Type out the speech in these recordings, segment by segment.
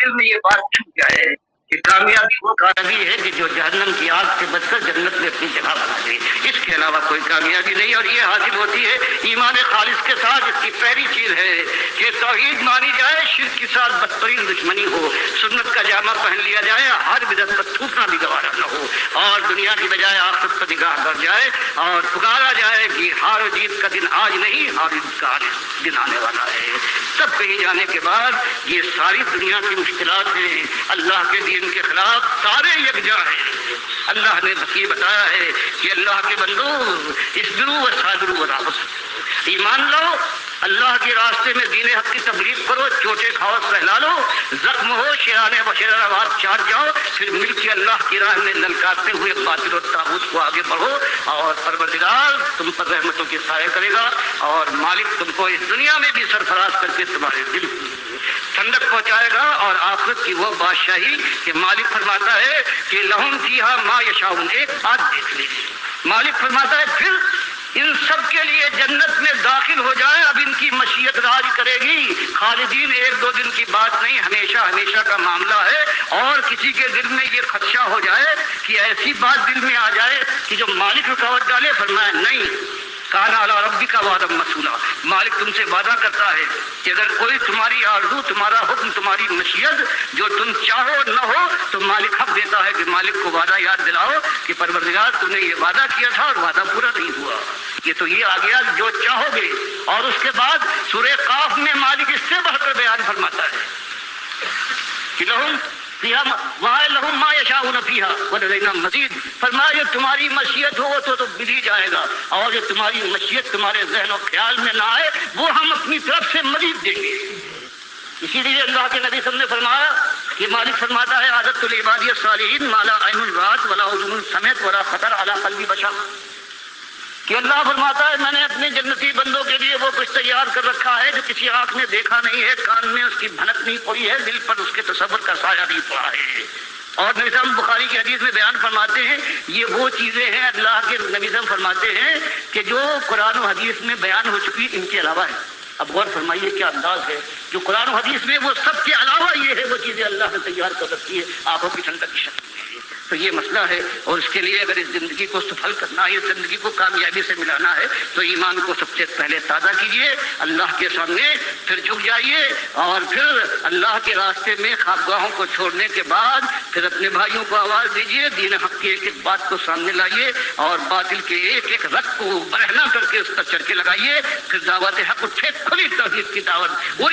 दिल में ये बात छुप जाए कि कामयाबी वो कामयाबी है कि जो जहन्नम की आग से बचकर जन्नत में अपनी जगह बना ले, इसके अलावा कोई कामयाबी नहीं। और ये हासिल होती है ईमान खालिस के साथ। इसकी पहली चीज है कि तौहीद मानी जाए, शिर्क के साथ बदतरीन दुश्मनी हो, सुन्नत का जामा पहन लिया जाए, हर बिदअत पर थूकना भी गवारा न हो, और दुनिया की बजाय आखिरत पर निगाह कर जाए और पुकारा जाए कि हार और जीत का दिन आज नहीं, हार जीत का दिन आने वाला है। सब कहीं जाने के बाद ये सारी दुनिया की मुश्किलात हैं, अल्लाह के दीन के खिलाफ सारे यकजा हैं। अल्लाह ने ये बताया है कि अल्लाह के बंदो इस्बिरू व साबिरू व राबत, ईमान लो, अल्लाह के रास्ते में दीन हक की तबलीग करो, चोटे खाओ सहला लो, जख्म हो शेराने बशेराबाद चाट जाओ, फिर मिल के अल्लाह की राह में ललकारते हुए बातिल और ताबूत को आगे बढ़ो, और परवरदिगार तुम पर रहमतों के साए करेगा, और मालिक तुमको इस दुनिया में भी सरफराज करके तुम्हारे दिल ठंडक पहुंचाएगा। और आखिरत की वो बादशाही कि मालिक फरमाता है कि लहुम फीहा मा यशाऊन। एक बात देख लीजिए, मालिक फरमाता है फिर इन सब के लिए जन्नत में दाखिल हो जाए, अब इनकी मशीयत राज करेगी। खालिदीन एक दो दिन की बात नहीं, हमेशा हमेशा का मामला है। और किसी के दिल में ये खदशा हो जाए कि ऐसी बात दिल में आ जाए कि जो मालिक रुकावट डाले, फरमाया नहीं, काना अला रब्बी का वादा मसूला, मालिक तुमसे वादा करता है कि अगर कोई तुम्हारी आरज़ू, तुम्हारा हुक्म, तुम्हारी मशीयत जो तुम चाहो न हो, तो मालिक हक देता है कि मालिक को वादा याद दिलाओ कि परवरदिगार तुमने ये वादा किया था और वादा पूरा नहीं हुआ। ये तो ये आ गया जो चाहोगे। और उसके बाद सूरह काफ में मालिक इससे बढ़कर बयान फरमाता है कि लहुम फीहा मा यशाऊन फीहा वलदैना मज़ीद, फरमाया तुम्हारी मशीयत हो तो मिल ही जाएगा, और जो तुम्हारी मशीयत तुम्हारे ज़हन और ख्याल में ना आए वो हम अपनी तरफ से मज़ीद देंगे। इसीलिए अल्लाह के नबी सब ने फरमाया कि मालिक फरमाता है आदतुल इबादियत सालिहीन माला ऐनुन रात वला उज़ुनुन समेत वला खतर अला क़ल्बि बशर, कि अल्लाह फरमाता है मैंने अपने जन्नती बंदों के लिए वो कुछ तैयार कर रखा है जो किसी आंख ने देखा नहीं है, कान में उसकी भनक नहीं पड़ी है, दिल पर उसके तसव्वुर का साया नहीं पड़ा है। और नबी साहब बुखारी की हदीस में बयान फरमाते हैं ये वो चीज़ें हैं, अल्लाह के नबी साहब फरमाते हैं कि जो कुरान और हदीस में बयान हो चुकी इनके अलावा है। अब गौर फरमाइए क्या अंदाज है, जो कुरान और हदीस में वो सब के अलावा ये है, वो चीज़ें अल्लाह ने तैयार कर रखी है आंखों की ठंडक की शक्ल में। तो ये मसला है, और इसके लिए अगर इस ज़िंदगी को सफल करना है, इस ज़िंदगी को कामयाबी से मिलाना है, तो ईमान को सबसे पहले ताज़ा कीजिए, अल्लाह के सामने फिर झुक जाइए, और फिर अल्लाह के रास्ते में ख्वाबगाहों को छोड़ने के बाद फिर अपने भाइयों को आवाज़ दीजिए, दीन हक़ की एक एक बात को सामने लाइए, और बातिल के एक एक रख को बरहना करके उस पर चरखे लगाइए। फिर दावत हक़ उठे, खुली तौहीद की दावत, और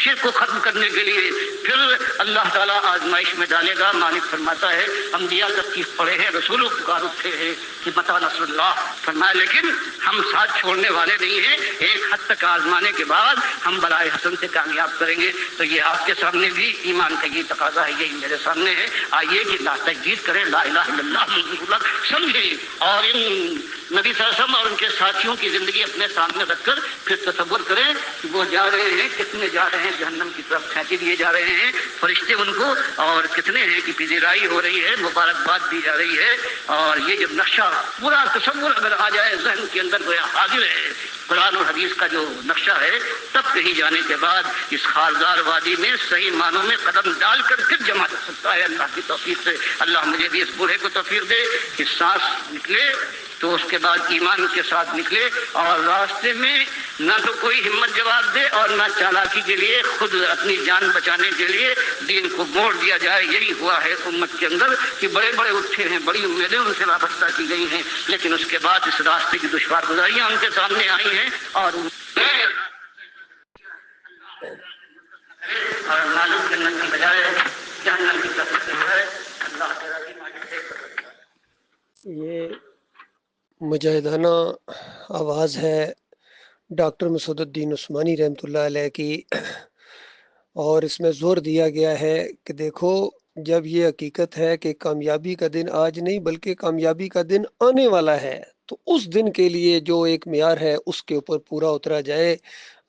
शिर्क को ख़त्म करने के लिए फिर अल्लाह ताला आजमाइश में डालेगा। मालिक फरमाता है अंबिया तक पढ़े हैं, रसूल पुकार उठे हैं कि मता नसरुल्लाह, फरमाया लेकिन हम साथ छोड़ने वाले नहीं हैं, एक हद तक आजमाने के बाद हम बलाए हसन से कामयाब करेंगे। तो ये आपके सामने भी ईमान का ये तकाजा है, यही मेरे सामने है। आइए कि तजदीद करें, ला इलाहा इल्लल्लाह मुहम्मदुर समझें, और इन नबी सल्लल्लाहु और उनके साथियों की ज़िंदगी अपने सामने रखकर फिर तसव्वुर करें कि वो जा रहे हैं, कितने जा रहे हैं, जहन्नम की तरफ फेंके दिए जा रहे हैं फरिश्ते उनको, और कितने हैं कि पिज़राई हो रही है, मुबारकबाद दी जा रही है। और ये जब नक्शा पूरा तसव्वुर अगर आ जाए जहन के अंदर, गोया हाजिर है कुरान और हदीस का जो नक्शा है, तब कहीं जाने के बाद इस खारदार वादी में सही मानों में कदम डालकर फिर जमा जा सकता है अल्लाह की तौफीक से। अल्लाह मुझे भी इस बूढ़े को तौफीक दे कि सांस निकले तो उसके बाद ईमान के साथ निकले, और रास्ते में ना तो कोई हिम्मत जवाब दे और ना चालाकी के लिए खुद अपनी जान बचाने के लिए दीन को मोड़ दिया जाए। यही हुआ है उम्मत के अंदर कि बड़े बड़े उठे हैं, बड़ी उम्मीदें उनसे वाबस्ता की गई हैं, लेकिन उसके बाद इस रास्ते की दुश्वार गुजारियाँ उनके सामने आई हैं, और मालूम करने की बजाय जहन्नम की तरफ है अल्लाह ये मुजाहिदाना आवाज़ है डॉक्टर मसूदुद्दीन उस्मानी रहमतुल्लाह अलैह की, और इसमें ज़ोर दिया गया है कि देखो जब ये हकीकत है कि कामयाबी का दिन आज नहीं बल्कि कामयाबी का दिन आने वाला है, तो उस दिन के लिए जो एक मियार है उसके ऊपर पूरा उतरा जाए,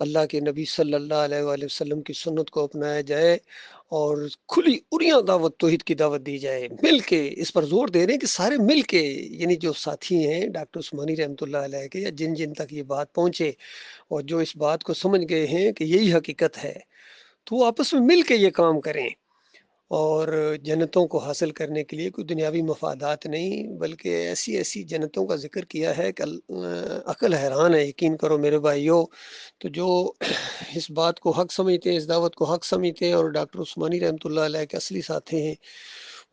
अल्लाह के नबी सल्लल्लाहु अलैहि वसल्लम की सुन्नत को अपनाया जाए, और खुली उरियां दावत तौहीद की दावत दी जाए। मिल के इस पर जोर दे रहे हैं कि सारे मिल के, यानी जो साथी हैं डॉक्टर उस्मानी रहमतुल्लाह अलैह के, या जिन जिन तक ये बात पहुंचे और जो इस बात को समझ गए हैं कि यही हकीकत है, تو وہ آپس میں مل کے یہ کام کریں، اور جنتوں کو حاصل کرنے کے لیے کوئی دنیاوی مفادات نہیں، بلکہ ایسی ایسی جنتوں کا ذکر کیا ہے کہ عقل حیران ہے۔ یقین کرو میرے بھائیوں، تو جو اس بات کو حق سمجھتے ہیں، اس دعوت کو حق سمجھتے ہیں، اور ڈاکٹر عثمانی رحمۃ اللہ علیہ کے اصلی ساتھی ہیں،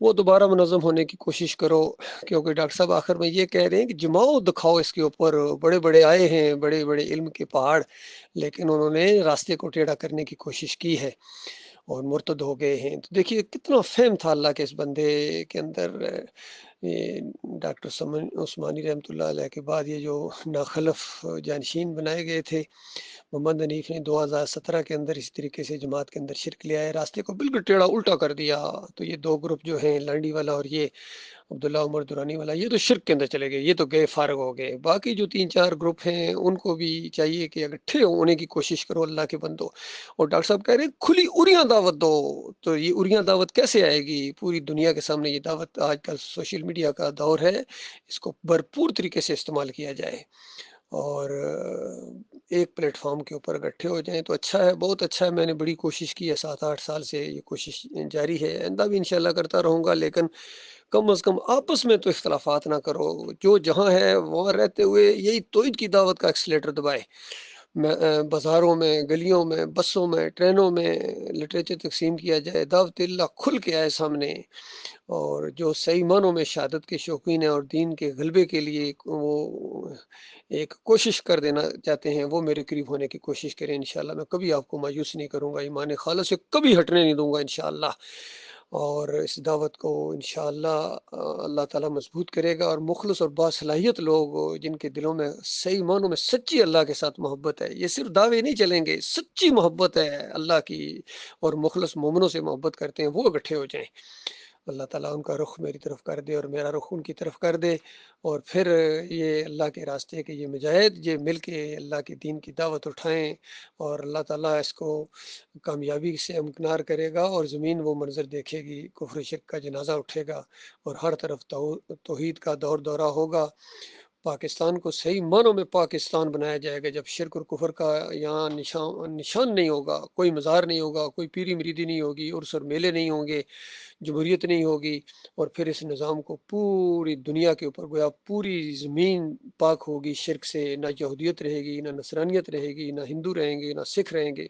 وہ دوبارہ منظم ہونے کی کوشش کرو، کیونکہ ڈاکٹر صاحب آخر میں یہ کہہ رہے ہیں کہ جماؤ دکھاؤ اس کے اوپر، بڑے بڑے آئے ہیں، بڑے بڑے علم کے پہاڑ، لیکن انہوں نے راستے کو ٹیڑھا کرنے کی کوشش کی ہے اور مرتد ہو گئے ہیں۔ تو دیکھیے کتنا فہم تھا اللہ کے اس بندے کے اندر۔ یہ ڈاکٹر عثمانی رحمۃ اللہ علیہ کے بعد یہ جو ناخلف جانشین بنائے گئے تھے، محمد حنیف نے 2017 کے اندر اس طریقے سے جماعت کے اندر شرک لے آئے، راستے کو بالکل ٹیڑھا الٹا کر دیا۔ تو یہ دو گروپ جو ہیں، لانڈی والا اور یہ عبداللہ عمر دورانی والا، یہ تو شرک کے اندر چلے گئے، یہ تو گئے فارغ ہو گئے۔ باقی جو 3-4 گروپ ہیں ان کو بھی چاہیے کہ اکٹھے ہونے کی کوشش کرو اللہ کے بندو۔ اور ڈاکٹر صاحب کہہ رہے ہیں کھلی اریاں دعوت دو، تو یہ اریاں دعوت کیسے آئے گی؟ پوری دنیا کے سامنے یہ دعوت، آج کل سوشل میڈیا کا دور ہے، اس کو بھرپور طریقے سے استعمال کیا جائے، اور ایک پلیٹ فارم کے اوپر اکٹھے ہو جائیں تو اچھا ہے، بہت اچھا ہے۔ میں نے بڑی کوشش کی ہے، 7-8 سال سے یہ کوشش جاری ہے، آئندہ بھی انشاءاللہ کرتا رہوں گا، لیکن کم از کم آپس میں تو اختلافات نہ کرو۔ جو جہاں ہے وہاں رہتے ہوئے یہی توحید کی دعوت کا ایکسیلیٹر دبائے، بازاروں میں، گلیوں میں، بسوں میں، ٹرینوں میں لٹریچر تقسیم کیا جائے، دعوت اللہ کھل کے آئے سامنے، اور جو صحیح معنوں میں شہادت کے شوقین ہیں اور دین کے غلبے کے لیے وہ ایک کوشش کر دینا چاہتے ہیں، وہ میرے قریب ہونے کی کوشش کریں۔ انشاءاللہ میں کبھی آپ کو مایوس نہیں کروں گا، ایمان خالص سے کبھی ہٹنے نہیں دوں گا انشاءاللہ، اور اس دعوت کو انشاءاللہ اللہ تعالیٰ مضبوط کرے گا، اور مخلص اور باصلاحیت لوگ جن کے دلوں میں صحیح معنوں میں سچی اللہ کے ساتھ محبت ہے، یہ صرف دعوے نہیں چلیں گے، سچی محبت ہے اللہ کی اور مخلص مومنوں سے محبت کرتے ہیں، وہ اکٹھے ہو جائیں۔ اللہ تعالیٰ ان کا رخ میری طرف کر دے اور میرا رخ ان کی طرف کر دے، اور پھر یہ اللہ کے راستے کے یہ مجاہد یہ مل کے اللہ کے دین کی دعوت اٹھائیں، اور اللہ تعالیٰ اس کو کامیابی سے امکنار کرے گا، اور زمین وہ منظر دیکھے گی، کفر شرک کا جنازہ اٹھے گا، اور ہر طرف توحید کا دور دورہ ہوگا۔ پاکستان کو صحیح معنوں میں پاکستان بنایا جائے گا، جب شرک اور کفر کا یہاں نشان نہیں ہوگا، کوئی مزار نہیں ہوگا، کوئی پیری مریدی نہیں ہوگی، عرس اور میلے نہیں ہوں گے، جمہوریت نہیں ہوگی، اور پھر اس نظام کو پوری دنیا کے اوپر گویا پوری زمین پاک ہوگی شرک سے، نہ یہودیت رہے گی، نہ نصرانیت رہے گی، نہ ہندو رہیں گے، نہ سکھ رہیں گے،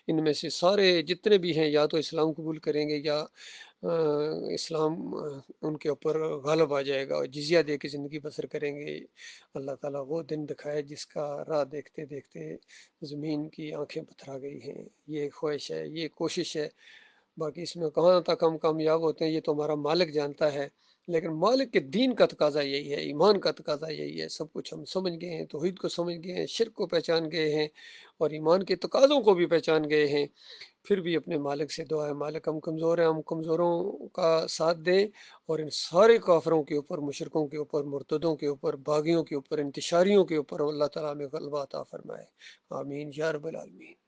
ان میں سے سارے جتنے بھی ہیں یا تو اسلام قبول کریں گے، یا اسلام ان کے اوپر غالب آ جائے گا، اور جزیہ دے کے زندگی بسر کریں گے۔ اللہ تعالیٰ وہ دن دکھائے جس کا راہ دیکھتے دیکھتے زمین کی آنکھیں پتھرا گئی ہیں۔ یہ خواہش ہے، یہ کوشش ہے، باقی اس میں کہاں تک ہم کامیاب ہوتے ہیں یہ تو ہمارا مالک جانتا ہے، لیکن مالک کے دین کا تقاضا یہی ہے، ایمان کا تقاضا یہی ہے۔ سب کچھ ہم سمجھ گئے ہیں، توحید کو سمجھ گئے ہیں، شرک کو پہچان گئے ہیں، اور ایمان کے تقاضوں کو بھی پہچان گئے ہیں، پھر بھی اپنے مالک سے دعا ہے، مالک ہم کمزور ہیں، ہم کمزوروں کا ساتھ دیں، اور ان سارے کافروں کے اوپر، مشرکوں کے اوپر، مرتدوں کے اوپر، باغیوں کے اوپر، انتشاریوں کے اوپر اللہ تعالیٰ میں غلبہ عطا فرمائے۔ آمین یا رب العالمین۔